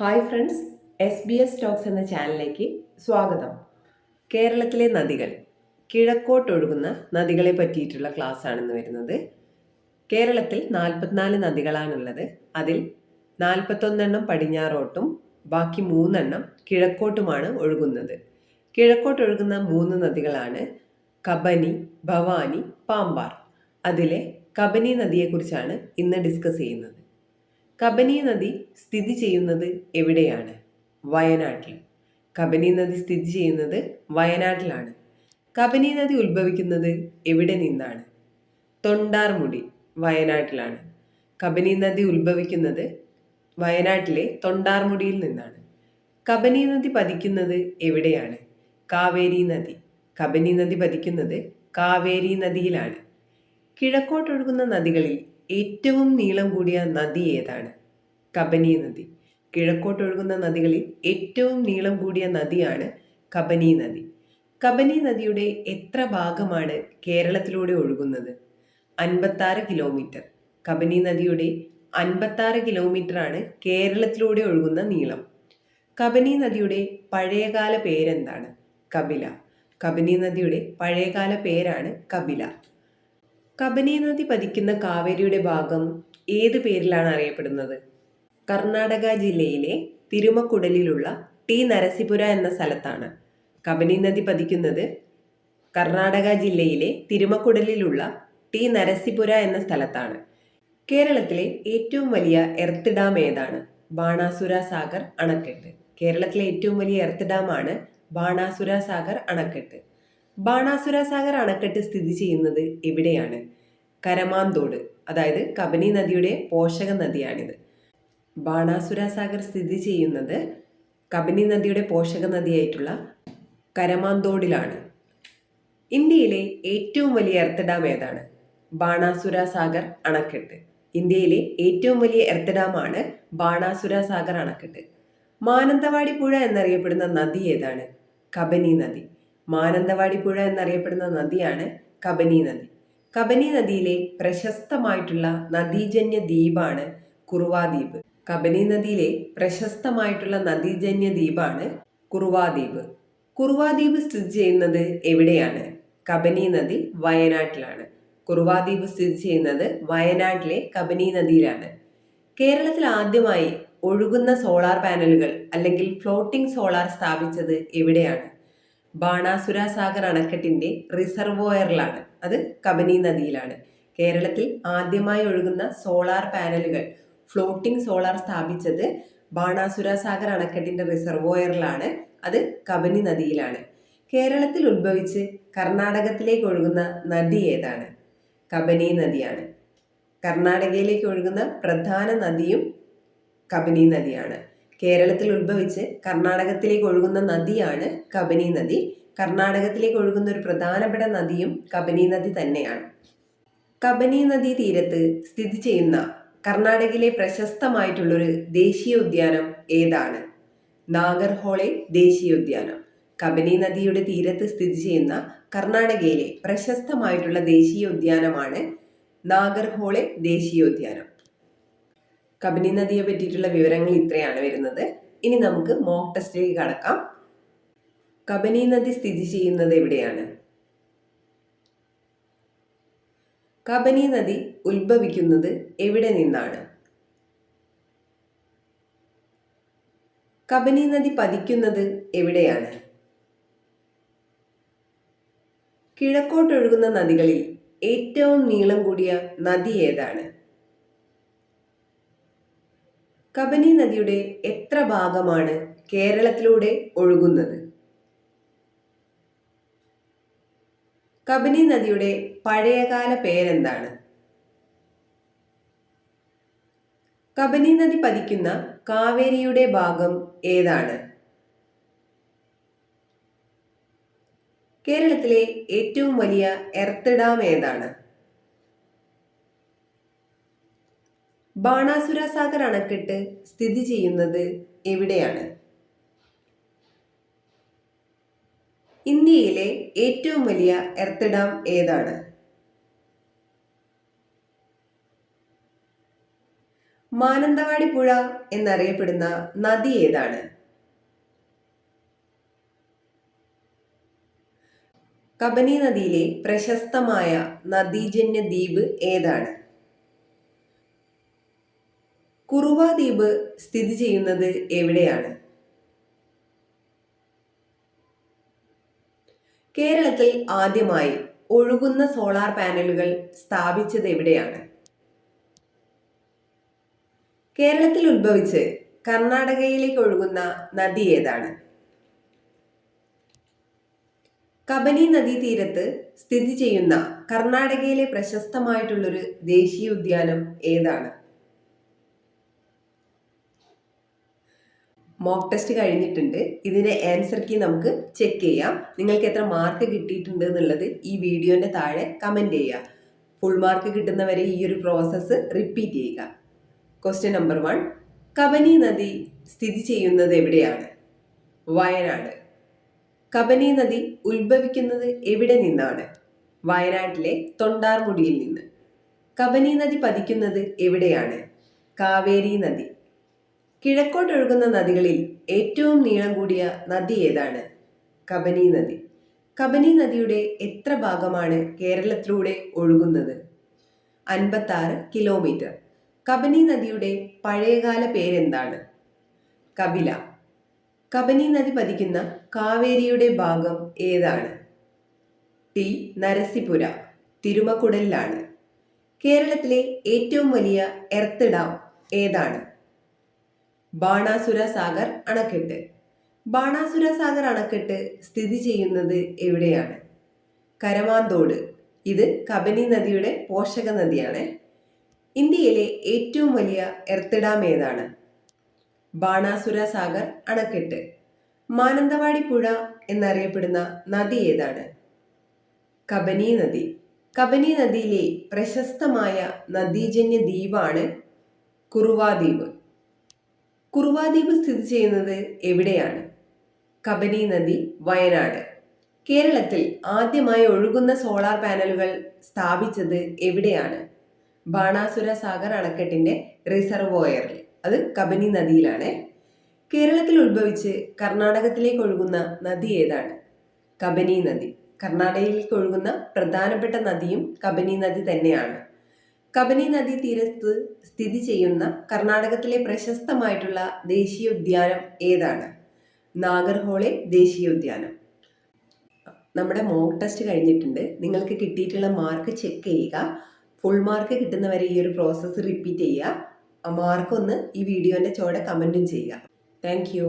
Hi friends, SBS talks എന്ന ചാനലിലേക്ക് സ്വാഗതം. കേരളത്തിലെ നദികൾ, കിഴക്കോട്ടൊഴുകുന്ന നദികളെ പറ്റിയിട്ടുള്ള ക്ലാസ് ആണെന്ന് വരുന്നത്. കേരളത്തിൽ 44 നദികളാണുള്ളത്. അതിൽ 41 പടിഞ്ഞാറോട്ടും ബാക്കി 3 കിഴക്കോട്ടുമാണ് ഒഴുകുന്നത്. കിഴക്കോട്ടൊഴുകുന്ന 3 നദികളാണ് കബനി, ഭവാനി, പാമ്പാർ. അതിലെ കബനി നദിയെക്കുറിച്ചാണ് ഇന്ന് ഡിസ്കസ് ചെയ്യുന്നത്. കബനി നദി സ്ഥിതി ചെയ്യുന്നത് എവിടെയാണ്? വയനാട്ടിൽ. കബനി നദി സ്ഥിതി ചെയ്യുന്നത് വയനാട്ടിലാണ്. കബനി നദി ഉത്ഭവിക്കുന്നത് എവിടെ നിന്നാണ്? തൊണ്ടാർമുടി, വയനാട്ടിലാണ്. കബനി നദി ഉത്ഭവിക്കുന്നത് വയനാട്ടിലെ തൊണ്ടാർമുടിയിൽ നിന്നാണ്. കബനി നദി പതിക്കുന്നത് എവിടെയാണ്? കാവേരി നദി. കബനി നദി പതിക്കുന്നത് കാവേരി നദിയിലാണ്. കിഴക്കോട്ടൊഴുകുന്ന നദികളിൽ ഏറ്റവും നീളം കൂടിയ നദി ഏതാണ്? കബനി നദി. കിഴക്കോട്ടൊഴുകുന്ന നദികളിൽ ഏറ്റവും നീളം കൂടിയ നദിയാണ് കബനി നദി. കബനി നദിയുടെ എത്ര ഭാഗമാണ് കേരളത്തിലൂടെ ഒഴുകുന്നത്? 56 കിലോമീറ്റർ. കബനി നദിയുടെ 56 കിലോമീറ്ററാണ് കേരളത്തിലൂടെ ഒഴുകുന്ന നീളം. കബനി നദിയുടെ പഴയകാല പേരെന്താണ്? കപില. കബനി നദിയുടെ പഴയകാല പേരാണ് കപില. കബനി നദി പതിക്കുന്ന കാവേരിയുടെ ഭാഗം ഏത് പേരിലാണ് അറിയപ്പെടുന്നത്? കർണാടക ജില്ലയിലെ തിരുമക്കുടലിലുള്ള ടി നരസിപുര എന്ന സ്ഥലത്താണ്. കബനി നദി പതിക്കുന്നത് കർണാടക ജില്ലയിലെ തിരുമക്കുടലിലുള്ള ടി നരസിപുര എന്ന സ്ഥലത്താണ്. കേരളത്തിലെ ഏറ്റവും വലിയ എർത്ത് ഡാം ഏതാണ്? ബാണാസുര സാഗർ അണക്കെട്ട്. കേരളത്തിലെ ഏറ്റവും വലിയ എർത്ത് ഡാമാണ് ബാണാസുര സാഗർ അണക്കെട്ട്. ബാണാസുര സാഗർ അണക്കെട്ട് സ്ഥിതി ചെയ്യുന്നത് എവിടെയാണ്? കരമാന്തോട്, അതായത് കബനി നദിയുടെ പോഷക നദിയാണിത്. ബാണാസുര സാഗർ സ്ഥിതി ചെയ്യുന്നത് കബനി നദിയുടെ പോഷക നദിയായിട്ടുള്ള കരമാന്തോടിലാണ്. ഇന്ത്യയിലെ ഏറ്റവും വലിയ എർത്ത് ഡാം ഏതാണ്? ബാണാസുര സാഗർ അണക്കെട്ട്. ഇന്ത്യയിലെ ഏറ്റവും വലിയ എർത്ത് ഡാമാണ് ബാണാസുര സാഗർ അണക്കെട്ട്. മാനന്തവാടി പുഴ എന്നറിയപ്പെടുന്ന നദി ഏതാണ്? കബനി നദി. മാനന്തവാടി പുഴ എന്നറിയപ്പെടുന്ന നദിയാണ് കബനി നദി. കബനി നദിയിലെ പ്രശസ്തമായിട്ടുള്ള നദീജന്യ ദ്വീപാണ് കുറുവാദ്വീപ്. കബനി നദിയിലെ പ്രശസ്തമായിട്ടുള്ള നദീജന്യ ദ്വീപാണ് കുറുവാദ്വീപ്. കുറുവാദ്വീപ് സ്ഥിതി ചെയ്യുന്നത് എവിടെയാണ്? കബനി നദി വയനാട്ടിലാണ്. കുറുവാദ്വീപ് സ്ഥിതി ചെയ്യുന്നത് വയനാട്ടിലെ കബനി നദിയിലാണ്. കേരളത്തിൽ ആദ്യമായി ഒഴുകുന്ന സോളാർ പാനലുകൾ അല്ലെങ്കിൽ ഫ്ലോട്ടിംഗ് സോളാർ സ്ഥാപിച്ചത് എവിടെയാണ്? ബാണാസുര സാഗർ അണക്കെട്ടിന്റെ റിസർവോയറിലാണ്. അത് കബനി നദിയിലാണ്. കേരളത്തിൽ ആദ്യമായി ഒഴുകുന്ന സോളാർ പാനലുകൾ, ഫ്ലോട്ടിംഗ് സോളാർ സ്ഥാപിച്ചത് ബാണാസുര സാഗർ അണക്കെട്ടിന്റെ റിസർവോയറിലാണ്. അത് കബനി നദിയിലാണ്. കേരളത്തിൽ ഉത്ഭവിച്ച് കർണാടകത്തിലേക്ക് ഒഴുകുന്ന നദി ഏതാണ്? കബനി നദിയാണ്. കർണാടകയിലേക്ക് ഒഴുകുന്ന പ്രധാന നദിയും കബനി നദിയാണ്. കേരളത്തിൽ ഉത്ഭവിച്ച് കർണാടകത്തിലേക്ക് ഒഴുകുന്ന നദിയാണ് കബനി നദി. കർണാടകത്തിലേക്ക് ഒഴുകുന്ന ഒരു പ്രധാനപ്പെട്ട നദിയും കബനി നദി തന്നെയാണ്. കബനി നദീ തീരത്ത് സ്ഥിതി ചെയ്യുന്ന കർണാടകയിലെ പ്രശസ്തമായിട്ടുള്ളൊരു ദേശീയോദ്യാനം ഏതാണ്? നാഗർഹോളെ ദേശീയോദ്യാനം. കബനി നദിയുടെ തീരത്ത് സ്ഥിതി ചെയ്യുന്ന കർണാടകയിലെ പ്രശസ്തമായിട്ടുള്ള ദേശീയോദ്യാനമാണ് നാഗർഹോളെ ദേശീയോദ്യാനം. കബനി നദിയെ പറ്റിയിട്ടുള്ള വിവരങ്ങൾ ഇത്രയാണ് വരുന്നത്. ഇനി നമുക്ക് മോക്ക് ടെസ്റ്റിലേക്ക് കടക്കാം. കബനി നദി സ്ഥിതി ചെയ്യുന്നത് എവിടെയാണ്? കബനി നദി ഉത്ഭവിക്കുന്നത് എവിടെ നിന്നാണ്? കബനി നദി പതിക്കുന്നത് എവിടെയാണ്? കിഴക്കോട്ടൊഴുകുന്ന നദികളിൽ ഏറ്റവും നീളം കൂടിയ നദി ഏതാണ്? കബനി നദിയുടെ എത്ര ഭാഗമാണ് കേരളത്തിലൂടെ ഒഴുകുന്നത്? കബനി നദിയുടെ പഴയകാല പേരെന്താണ്? കബനി നദി പതിക്കുന്ന കാവേരിയുടെ ഭാഗം ഏതാണ്? കേരളത്തിലെ ഏറ്റവും വലിയ എർത്ത് ഡാം ഏതാണ്? ബാണാസുര സാഗർ അണക്കെട്ട് സ്ഥിതി ചെയ്യുന്നത് എവിടെയാണ്? ഇന്ത്യയിലെ ഏറ്റവും വലിയ എർത്ത് ഡാം ഏതാണ്? മാനന്തവാടി പുഴ എന്നറിയപ്പെടുന്ന നദി ഏതാണ്? കബനി നദിയിലെ പ്രശസ്തമായ നദീജന്യ ദ്വീപ് ഏതാണ്? കുറുവ ദ്വീപ് സ്ഥിതി ചെയ്യുന്നത് എവിടെയാണ്? കേരളത്തിൽ ആദ്യമായി ഒഴുകുന്ന സോളാർ പാനലുകൾ സ്ഥാപിച്ചത് എവിടെയാണ്? കേരളത്തിൽ ഉത്ഭവിച്ച് കർണാടകയിലേക്ക് ഒഴുകുന്ന നദി ഏതാണ്? കബനി നദീതീരത്ത് സ്ഥിതി ചെയ്യുന്ന കർണാടകയിലെ പ്രശസ്തമായിട്ടുള്ളൊരു ദേശീയ ഉദ്യാനം ഏതാണ്? മോക്ക് ടെസ്റ്റ് കഴിഞ്ഞിട്ടുണ്ട്. ഇതിൻ്റെ ആൻസർ കീ നമുക്ക് ചെക്ക് ചെയ്യാം. നിങ്ങൾക്ക് എത്ര മാർക്ക് കിട്ടിയിട്ടുണ്ട് എന്നുള്ളത് ഈ വീഡിയോൻ്റെ താഴെ കമൻറ്റ് ചെയ്യുക. ഫുൾ മാർക്ക് കിട്ടുന്നവരെ ഈ ഒരു പ്രോസസ്സ് റിപ്പീറ്റ് ചെയ്യുക. Question number 1. കബനി നദി സ്ഥിതി ചെയ്യുന്നത് എവിടെയാണ്? വയനാട്. കബനി നദി ഉത്ഭവിക്കുന്നത് എവിടെ നിന്നാണ്? വയനാട്ടിലെ തൊണ്ടാർമുടിയിൽ നിന്ന്. കബനി നദി പതിക്കുന്നത് എവിടെയാണ്? കാവേരി നദി. കിഴക്കോട്ടൊഴുകുന്ന നദികളിൽ ഏറ്റവും നീളം കൂടിയ നദി ഏതാണ്? കബനി നദി. കബനി നദിയുടെ എത്ര ഭാഗമാണ് കേരളത്തിലൂടെ ഒഴുകുന്നത്? 56 കിലോമീറ്റർ. കബനി നദിയുടെ പഴയകാല പേരെന്താണ്? കപില. കബനി നദി പതിക്കുന്ന കാവേരിയുടെ ഭാഗം ഏതാണ്? ടി നരസിപുര, തിരുമക്കുടലിലാണ്. കേരളത്തിലെ ഏറ്റവും വലിയ എർത്ത് ഡാം ഏതാണ്? ബാണാസുര സാഗർ അണക്കെട്ട്. ബാണാസുര സാഗർ അണക്കെട്ട് സ്ഥിതി ചെയ്യുന്നത് എവിടെയാണ്? കരമാന്തോട്. ഇത് കബനി നദിയുടെ പോഷക നദിയാണ്. ഇന്ത്യയിലെ ഏറ്റവും വലിയ എർത്ത് ഡാം ഏതാണ്? ബാണാസുര സാഗർ അണക്കെട്ട്. മാനന്തവാടി പുഴ എന്നറിയപ്പെടുന്ന നദി ഏതാണ്? കബനി നദി. കബനി നദിയിലെ പ്രശസ്തമായ നദീജന്യ ദ്വീപാണ് കുറുവ ദ്വീപ്. കുറുവ ദ്വീപ് സ്ഥിതി ചെയ്യുന്നത് എവിടെയാണ്? കബനി നദി, വയനാട്. കേരളത്തിൽ ആദ്യമായി ഒഴുകുന്ന സോളാർ പാനലുകൾ സ്ഥാപിച്ചത് എവിടെയാണ്? ബാണാസുര സാഗർ അണക്കെട്ടിന്റെ റിസർവോയറിൽ. അത് കബനി നദിയിലാണ്. കേരളത്തിൽ ഉത്ഭവിച്ച് കർണാടകത്തിലേക്ക് ഒഴുകുന്ന നദി ഏതാണ്? കബനി നദി. കർണാടകയിലേക്ക് ഒഴുകുന്ന പ്രധാനപ്പെട്ട നദിയും കബനി നദി തന്നെയാണ്. കബനി നദീ തീരത്ത് സ്ഥിതി ചെയ്യുന്ന കർണാടകത്തിലെ പ്രശസ്തമായിട്ടുള്ള ദേശീയ ഉദ്യാനം ഏതാണ്? നാഗർഹോളെ ദേശീയ ഉദ്യാനം. നമ്മുടെ മോക്ക് ടെസ്റ്റ് കഴിഞ്ഞിട്ടുണ്ട്. നിങ്ങൾക്ക് കിട്ടിയിട്ടുള്ള മാർക്ക് ചെക്ക് ചെയ്യുക. ഫുൾ മാർക്ക് കിട്ടുന്നവരെ ഈ ഒരു പ്രോസസ്സ് റിപ്പീറ്റ് ചെയ്യുക. ആ മാർക്കൊന്ന് ഈ വീഡിയോൻ്റെ ചുവടെ കമൻറ്റും ചെയ്യുക. Thank you.